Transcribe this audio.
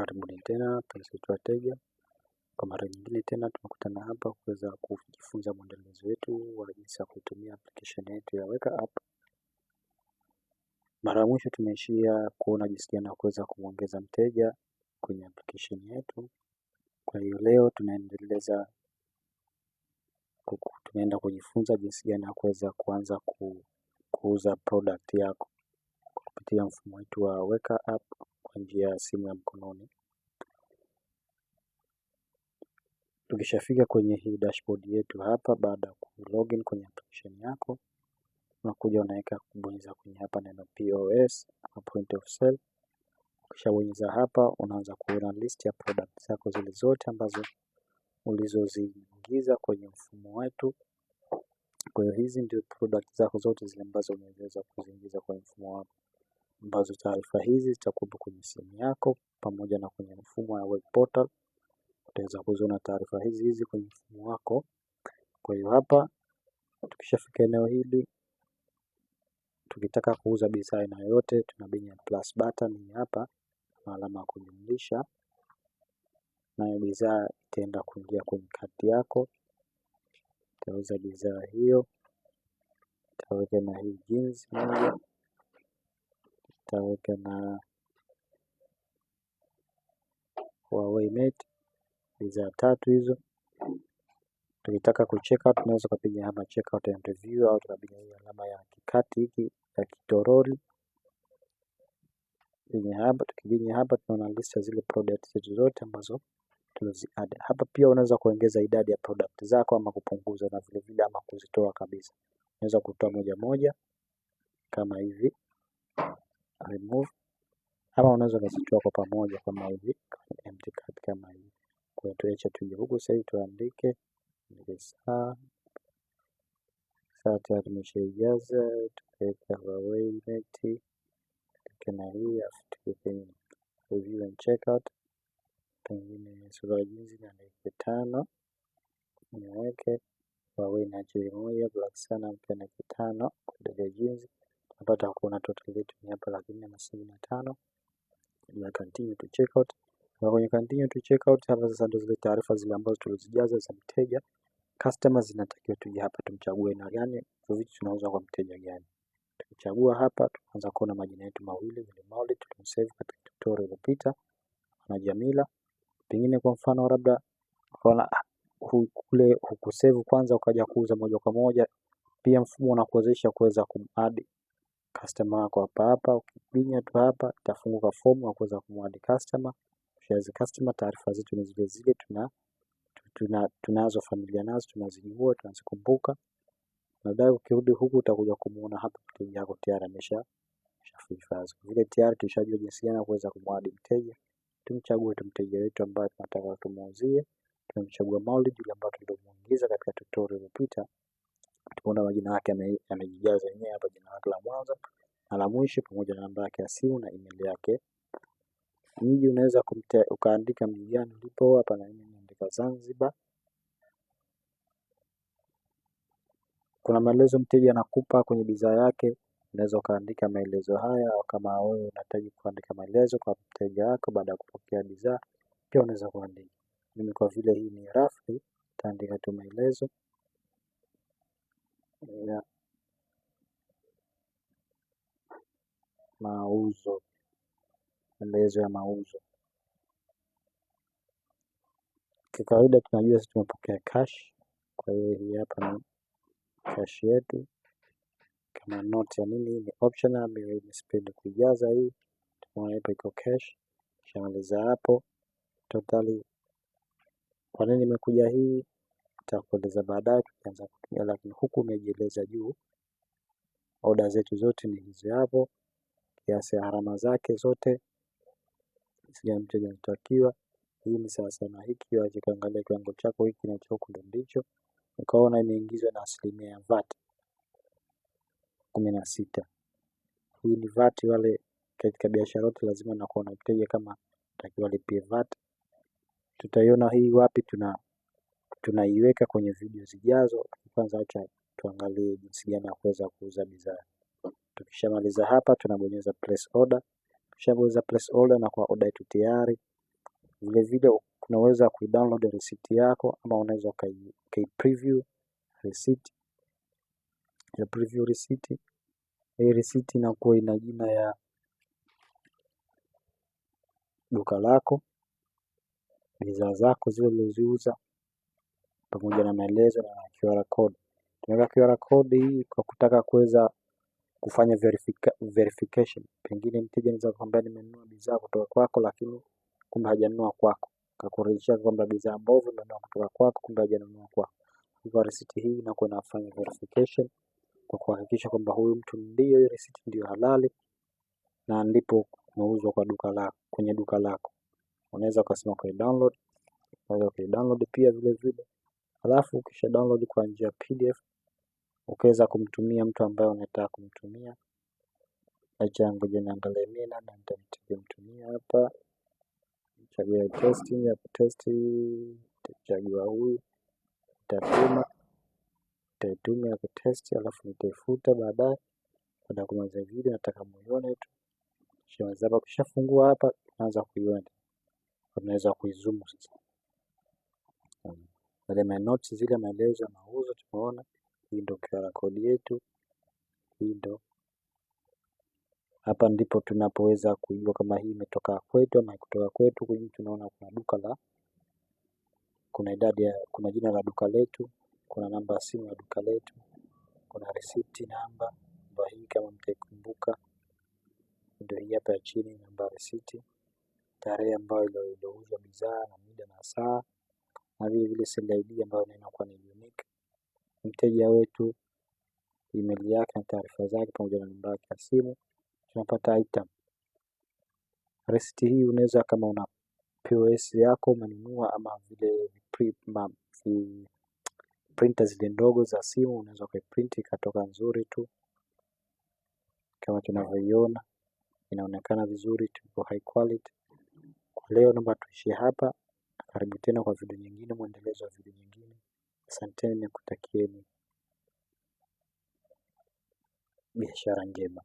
Karibuni tena penzi wateja, kwa mara nyingine tena tumekutana hapa kuweza kujifunza mwendelezo wetu wa jinsi ya kutumia application yetu ya Weka App. Mara ya mwisho tumeishia kuona jinsi gani ya kuweza kumwongeza mteja kwenye application yetu. Kwa hiyo leo tunaenda kujifunza jinsi gani ya kuweza kuanza kuuza product yako kupitia mfumo wetu wa Weka App kwa njia ya simu ya mkononi. Tukishafika kwenye hii dashboard yetu hapa, baada ya kulogin kwenye application yako, unakuja unaweka kubonyeza kwenye hapa neno POS ama point of sale. Ukishabonyeza hapa, unaanza kuona list ya products zako zile zote ambazo ulizoziingiza kwenye mfumo wetu. Kwa hiyo hizi ndio products zako zote zile ambazo umeweza kuziingiza kwenye mfumo wako, ambazo taarifa hizi zitakuwa kwenye simu yako pamoja na kwenye mfumo wa web portal. Utaweza kuziona taarifa hizi kwenye mfumo wako. Kwa hiyo hapa tukishafika eneo hili, tukitaka kuuza bidhaa aina yoyote, tunabinya plus button hii hapa na alama ya kujumlisha, nayo bidhaa itaenda kuingia kwenye kati yako. Utauza bidhaa hiyo, utaweka na hii jeans moja, utaweka na Huawei Mate, bidhaa 3 hizo. Tukitaka kucheck out, tunaweza kupiga hapa check out and review, au tukapiga hii alama ya kikati hiki ya kitoroli yenye hapa. Tukibinya hapa, tunaona list zile products zetu zote ambazo tuliziadd. Hapa pia unaweza kuongeza idadi ya product zako ama kupunguza, na vile vile ama kuzitoa kabisa. Unaweza kutoa moja moja kama hivi, remove, ama unaweza kuzitoa kwa pamoja kama hivi, empty cart kama hivi. Kwa hiyo tuache tuje huku sasa, tuandike saa tayari tumeshaijaza, tukaweka Huawei Mate, tukena hii, afu tukaweka review and checkout, pengine suruali jinsi na nike 5, niweke Huawei na jili moja, black sana mpya na 5 kwa jinsi. Tunapata kuona total yetu ni hapa 475. Na continue to checkout. Na kwenye continue to checkout hapa sasa ndio zile taarifa zile ambazo tulizijaza za mteja. Customers zinatakiwa tuje hapa tumchague na gani kwa vitu tunauza kwa mteja gani. Tukichagua hapa tunaanza kuona majina yetu mawili vile Maulid tulimsave katika tutorial iliyopita na Jamila. Pengine kwa mfano labda unaona kule hukusave kwanza ukaja kuuza moja kwa moja, pia mfumo unakuwezesha kuweza kumadd customer wako hapa. Ukibinya tu hapa itafunguka form ya kuweza kumadd customer. Shares customer, taarifa zetu ni zile zile tunazo familia nazo, tunazijua, tunazikumbuka. Baadaye ukirudi huku utakuja kumuona hapa mteja wako tayari ameshafilifaz. Vile tayari tushajua jinsi gani kuweza kumadd mteja. Tumchague mteja wetu ambaye tunataka tumuuzie. Tumemchagua Maulid yule ambaye tulimuingiza katika tutorial iliyopita. Tunaona majina yake yamejijaza yenyewe hapa, jina lake la mwanzo na la mwisho pamoja na namba yake ya simu na email yake. Mji unaweza ukaandika mji gani ulipo hapa, na mimi naandika Zanzibar. Kuna maelezo mteja anakupa kwenye bidhaa yake, unaweza ukaandika maelezo haya, au kama wewe unahitaji kuandika maelezo kwa mteja wako baada ya kupokea bidhaa pia unaweza kuandika. Mimi kwa vile hii ni roughly nitaandika tu maelezo ya mauzo, maelezo ya mauzo. Kwa kawaida tunajua sisi tumepokea cash, kwa hiyo hii hapa ni cash yetu. Kama note ya nini ni optional, mimi sipendi kujaza hii. Tunaona hapa iko cash. Shamaliza hapo totally. Kwa nini imekuja hii nitakueleza baadaye tukianza kutumia, lakini huku umejieleza juu. Order zetu zote ni hizi hapo, kiasi ya gharama zake zote, sija mteja anatakiwa. Hii ni sasa na hiki waje kaangalia kiwango chako hiki na choko ndicho. Ukaona imeingizwa na asilimia ya VAT 16. Hii ni VAT, wale katika biashara yote lazima nakuwa na mteja kama takiwa lipie VAT. Tutaiona hii wapi, tunaiweka kwenye video zijazo. Kwanza acha tuangalie jinsi gani ya kuweza kuuza bidhaa. Tukishamaliza hapa tunabonyeza place order. Tukishabonyeza place order na kwa order yetu tayari Vile vile unaweza kuidownload receipt yako, ama unaweza preview receipt. Ya preview receipt, hii receipt inakuwa ina jina ya duka lako, bidhaa zako zile ulizoziuza, pamoja na maelezo na QR code. Tunaweka QR code hii kwa kutaka kuweza kufanya verification. Pengine mteja anaweza kukwambia nimenunua bidhaa kutoka kwako, lakini kumbe hajanunua kwako, akakurejeshea kwamba bidhaa mbovu nimenunua kutoka kwako, kumbe hajanunua kwako. Hivyo receipt hii inakuwa inafanya verification kwa kuhakikisha kwamba huyu mtu ndio, hiyo receipt ndio halali na ndipo kunauzwa kwa duka lako, kwenye duka lako. Unaweza ukasema kwa download, unaweza download pia vile vile. Alafu ukisha download kwa njia PDF, ukaweza kumtumia mtu ambaye unataka kumtumia. Acha ngoja niangalie mimi na nitamtumia hapa. Chagua testing ya test, chagua huyu, nitatuma ya test, alafu nitaifuta baadaye. Baada ya kumaliza video nataka muione tu. Ukishafungua hapa unaanza kuiona. Unaweza kuizoom sasa. Wale notes zile maelezo ya mauzo tumeona. Hii ndio QR code yetu. Hii ndio. Hapa ndipo tunapoweza kujua kama hii imetoka kwetu ama kutoka kwetu. Kwenye tunaona kuna duka la, kuna idadi ya, kuna jina la duka letu, kuna namba ya simu ya duka letu, kuna receipt namba hii kama mtaikumbuka. Ndio hii hapa chini, namba receipt, tarehe ambayo iliyouzwa bidhaa na muda na saa, na vile vile send ID ambayo inakuwa ni unique. Mteja wetu, email yake na taarifa zake pamoja na namba yake ya simu. Tunapata item. Receipt hii unaweza kama una POS yako umenunua, ama vile printer zile ndogo za simu, unaweza kuiprint ikatoka nzuri tu kama tunavyoiona, inaonekana vizuri tu, high quality. Kwa leo naomba tuishie hapa. Karibu tena kwa video nyingine, muendelezo wa video nyingine. Asanteni na kutakieni biashara njema.